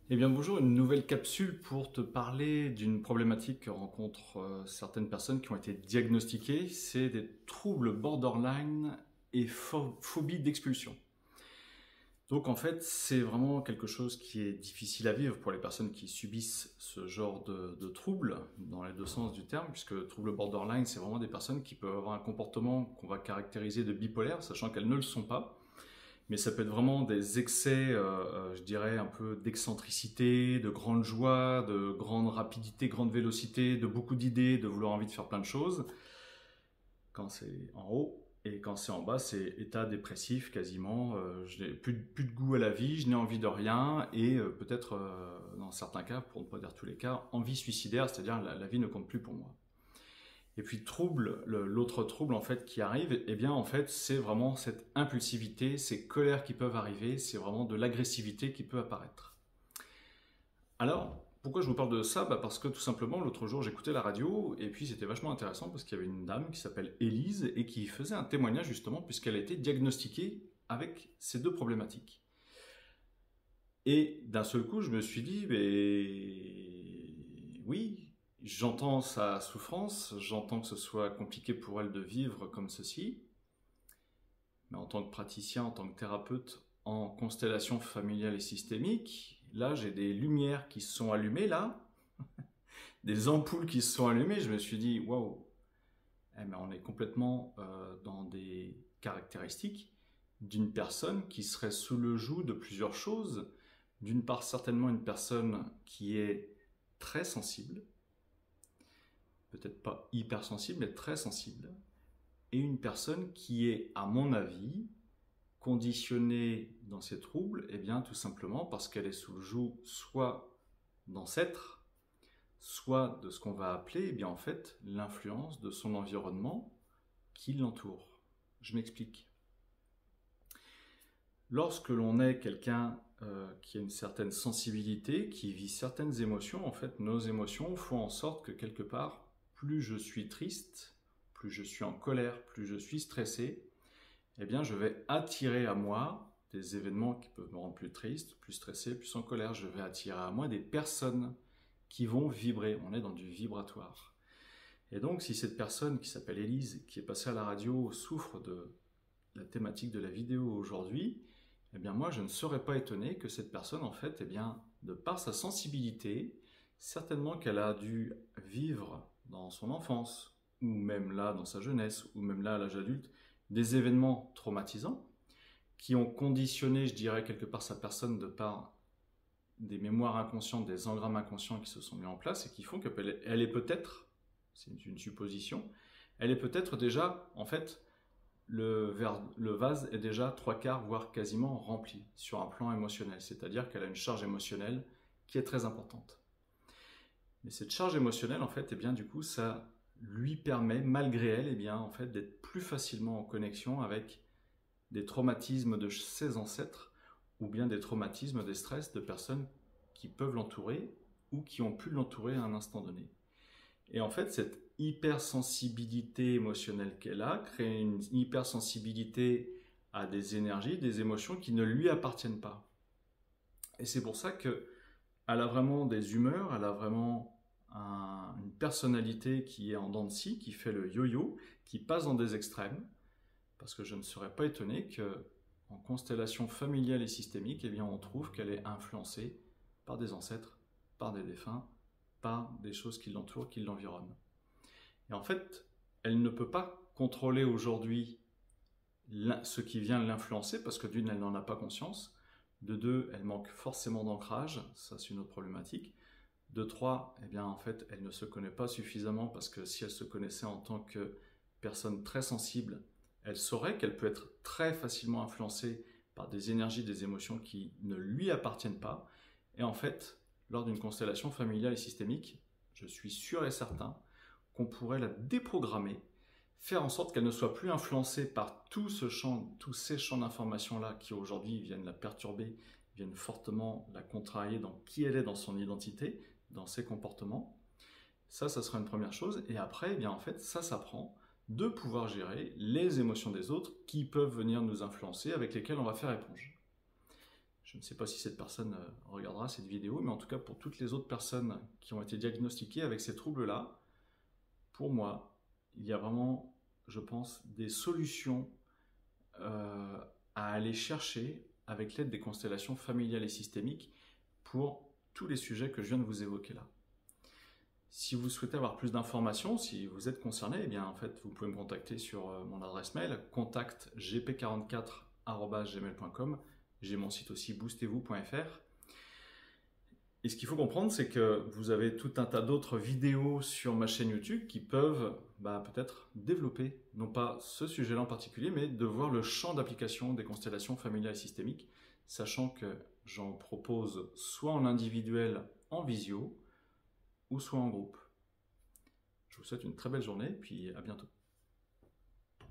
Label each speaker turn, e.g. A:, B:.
A: Eh bien bonjour, une nouvelle capsule pour te parler d'une problématique que rencontrent certaines personnes qui ont été diagnostiquées, c'est des troubles borderline et phobie d'expulsion. Donc en fait, c'est vraiment quelque chose qui est difficile à vivre pour les personnes qui subissent ce genre de troubles, dans les deux sens du terme, puisque trouble borderline, c'est vraiment des personnes qui peuvent avoir un comportement qu'on va caractériser de bipolaire, sachant qu'elles ne le sont pas. Mais ça peut être vraiment des excès, je dirais, un peu d'excentricité, de grande joie, de grande rapidité, grande vélocité, de beaucoup d'idées, de vouloir envie de faire plein de choses. Quand c'est en haut, et quand c'est en bas, c'est état dépressif quasiment. Je n'ai plus de goût à la vie, je n'ai envie de rien, et peut-être, dans certains cas, pour ne pas dire tous les cas, envie suicidaire, c'est-à-dire la vie ne compte plus pour moi. Et puis trouble, l'autre trouble en fait qui arrive, eh bien en fait c'est vraiment cette impulsivité, ces colères qui peuvent arriver, c'est vraiment de l'agressivité qui peut apparaître. Alors, pourquoi je vous parle de ça? Parce que tout simplement l'autre jour j'écoutais la radio et puis c'était vachement intéressant parce qu'il y avait une dame qui s'appelle Élise et qui faisait un témoignage justement puisqu'elle a été diagnostiquée avec ces deux problématiques. Et d'un seul coup je me suis dit, mais oui, j'entends sa souffrance, j'entends que ce soit compliqué pour elle de vivre comme ceci, mais en tant que praticien, en tant que thérapeute en constellation familiale et systémique, là j'ai des lumières qui se sont allumées là, des ampoules qui se sont allumées, je me suis dit waouh, on est complètement dans des caractéristiques d'une personne qui serait sous le joug de plusieurs choses. D'une part certainement une personne qui est très sensible, peut-être pas hypersensible, mais très sensible, et une personne qui est, à mon avis, conditionnée dans ses troubles, eh bien tout simplement parce qu'elle est sous le joug soit d'ancêtres, soit de ce qu'on va appeler, eh bien en fait, l'influence de son environnement qui l'entoure. Je m'explique. Lorsque l'on est quelqu'un qui a une certaine sensibilité, qui vit certaines émotions, en fait, nos émotions font en sorte que quelque part, plus je suis triste, plus je suis en colère, plus je suis stressé, eh bien je vais attirer à moi des événements qui peuvent me rendre plus triste, plus stressé, plus en colère. Je vais attirer à moi des personnes qui vont vibrer. On est dans du vibratoire. Et donc si cette personne qui s'appelle Élise, qui est passée à la radio, souffre de la thématique de la vidéo aujourd'hui, eh bien moi je ne serais pas étonné que cette personne en fait, eh bien, de par sa sensibilité, certainement qu'elle a dû vivre dans son enfance, ou même là dans sa jeunesse, ou même là à l'âge adulte, des événements traumatisants qui ont conditionné, je dirais, quelque part sa personne de par des mémoires inconscientes, des engrammes inconscients qui se sont mis en place et qui font qu'elle est peut-être, c'est une supposition, elle est peut-être déjà, en fait, le vase est déjà trois quarts, voire quasiment rempli sur un plan émotionnel, c'est-à-dire qu'elle a une charge émotionnelle qui est très importante. Mais cette charge émotionnelle, en fait, eh bien, du coup, ça lui permet, malgré elle, eh bien, en fait, d'être plus facilement en connexion avec des traumatismes de ses ancêtres ou bien des traumatismes, des stress de personnes qui peuvent l'entourer ou qui ont pu l'entourer à un instant donné. Et en fait, cette hypersensibilité émotionnelle qu'elle a crée une hypersensibilité à des énergies, des émotions qui ne lui appartiennent pas. Et c'est pour ça qu'elle a vraiment des humeurs, elle a vraiment une personnalité qui est en dents de scie, qui fait le yo-yo, qui passe dans des extrêmes, parce que je ne serais pas étonné qu'en constellation familiale et systémique, eh bien, on trouve qu'elle est influencée par des ancêtres, par des défunts, par des choses qui l'entourent, qui l'environnent. Et en fait, elle ne peut pas contrôler aujourd'hui ce qui vient l'influencer, parce que d'une, elle n'en a pas conscience, de deux, elle manque forcément d'ancrage, ça c'est une autre problématique, de trois, eh bien en fait, elle ne se connaît pas suffisamment, parce que si elle se connaissait en tant que personne très sensible, elle saurait qu'elle peut être très facilement influencée par des énergies, des émotions qui ne lui appartiennent pas. Et en fait, lors d'une constellation familiale et systémique, je suis sûr et certain qu'on pourrait la déprogrammer, faire en sorte qu'elle ne soit plus influencée par tous ces champs d'informations-là qui aujourd'hui viennent la perturber, viennent fortement la contrarier dans qui elle est, dans son identité, dans ses comportements. Ça sera une première chose. Et après, eh bien, en fait, ça s'apprend de pouvoir gérer les émotions des autres qui peuvent venir nous influencer, avec lesquelles on va faire éponge. Je ne sais pas si cette personne regardera cette vidéo, mais en tout cas pour toutes les autres personnes qui ont été diagnostiquées avec ces troubles-là, pour moi, il y a vraiment, je pense, des solutions à aller chercher avec l'aide des constellations familiales et systémiques pour tous les sujets que je viens de vous évoquer là. Si vous souhaitez avoir plus d'informations, si vous êtes concerné, eh bien en fait vous pouvez me contacter sur mon adresse mail contactgp44@gmail.com. J'ai mon site aussi boostez-vous.fr. Et ce qu'il faut comprendre, c'est que vous avez tout un tas d'autres vidéos sur ma chaîne YouTube qui peuvent peut-être développer, non pas ce sujet-là en particulier, mais de voir le champ d'application des constellations familiales et systémiques, sachant que j'en propose soit en individuel, en visio, ou soit en groupe. Je vous souhaite une très belle journée, puis à bientôt.